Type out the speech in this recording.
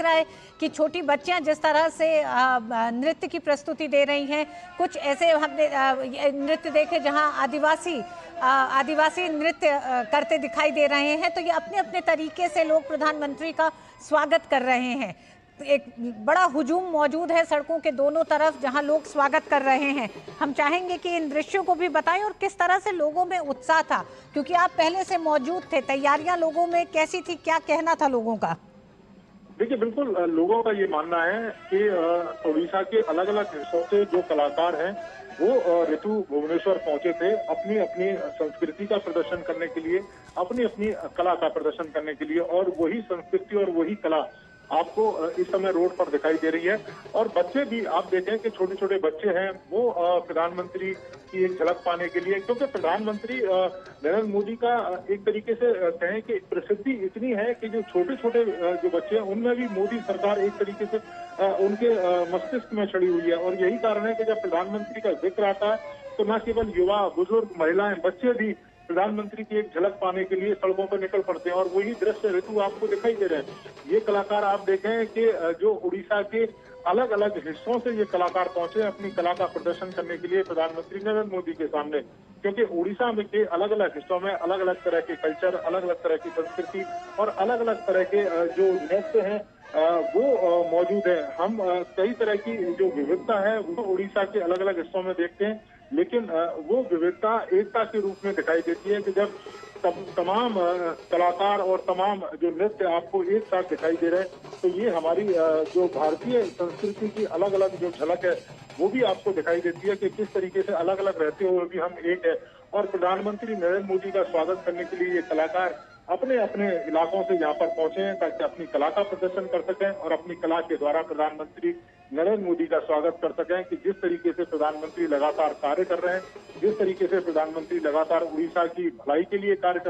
रहा है कि छोटी बच्चियां जिस तरह से नृत्य की प्रस्तुति दे रही हैं, कुछ ऐसे हमने नृत्य देखे जहां आदिवासी नृत्य करते दिखाई दे रहे हैं। तो ये अपने अपने तरीके से लोग प्रधानमंत्री का स्वागत कर रहे हैं। एक बड़ा हुजूम मौजूद है सड़कों के दोनों तरफ जहां लोग स्वागत कर रहे हैं। हम चाहेंगे कि इन दृश्यों को भी बताएं और किस तरह से लोगों में उत्साह था, क्योंकि आप पहले से मौजूद थे। तैयारियां लोगों में कैसी थी, क्या कहना था लोगों का? देखिए, बिल्कुल लोगों का ये मानना है कि ओडिशा के अलग अलग हिस्सों से जो कलाकार हैं वो ऋतु भुवनेश्वर पहुंचे थे अपनी अपनी संस्कृति का प्रदर्शन करने के लिए, अपनी अपनी कला का प्रदर्शन करने के लिए। और वही संस्कृति और वही कला आपको इस समय रोड पर दिखाई दे रही है। और बच्चे भी आप देखें कि छोटे छोटे बच्चे हैं वो प्रधानमंत्री की एक झलक पाने के लिए, क्योंकि प्रधानमंत्री नरेंद्र मोदी का एक तरीके से कहें कि प्रसिद्धि इतनी है कि जो छोटे छोटे जो बच्चे हैं उनमें भी मोदी सरकार एक तरीके से उनके मस्तिष्क में चढ़ी हुई है। और यही कारण है कि जब प्रधानमंत्री का जिक्र आता है तो न केवल युवा, बुजुर्ग, महिलाएं, बच्चे भी प्रधानमंत्री की एक झलक पाने के लिए सड़कों पर निकल पड़ते हैं। और वही दृश्य ऋतु आपको दिखाई दे रहे हैं। ये कलाकार आप देखें कि जो उड़ीसा के अलग अलग हिस्सों से ये कलाकार पहुंचे अपनी कला का प्रदर्शन करने के लिए प्रधानमंत्री नरेंद्र मोदी के सामने, क्योंकि उड़ीसा में के अलग अलग हिस्सों में अलग अलग तरह के कल्चर, अलग अलग तरह की संस्कृति और अलग अलग तरह के जो नृत्य हैं वो मौजूद है। हम कई तरह की जो विविधता है वो उड़ीसा के अलग अलग हिस्सों में देखते हैं, लेकिन वो विविधता एकता के रूप में दिखाई देती है कि जब तमाम कलाकार और तमाम जो नृत्य आपको एक साथ दिखाई दे रहे हैं, तो ये हमारी जो भारतीय संस्कृति की अलग अलग जो झलक है वो भी आपको दिखाई देती है कि किस तरीके से अलग अलग रहते हुए भी हम एक है। और प्रधानमंत्री नरेंद्र मोदी का स्वागत करने के लिए ये कलाकार अपने अपने इलाकों से यहाँ पर पहुंचे हैं ताकि अपनी कला का प्रदर्शन कर सकें और अपनी कला के द्वारा प्रधानमंत्री नरेंद्र मोदी का स्वागत कर सकें कि जिस तरीके से प्रधानमंत्री लगातार कार्य कर रहे हैं, जिस तरीके से प्रधानमंत्री लगातार उड़ीसा की भलाई के लिए कार्य कर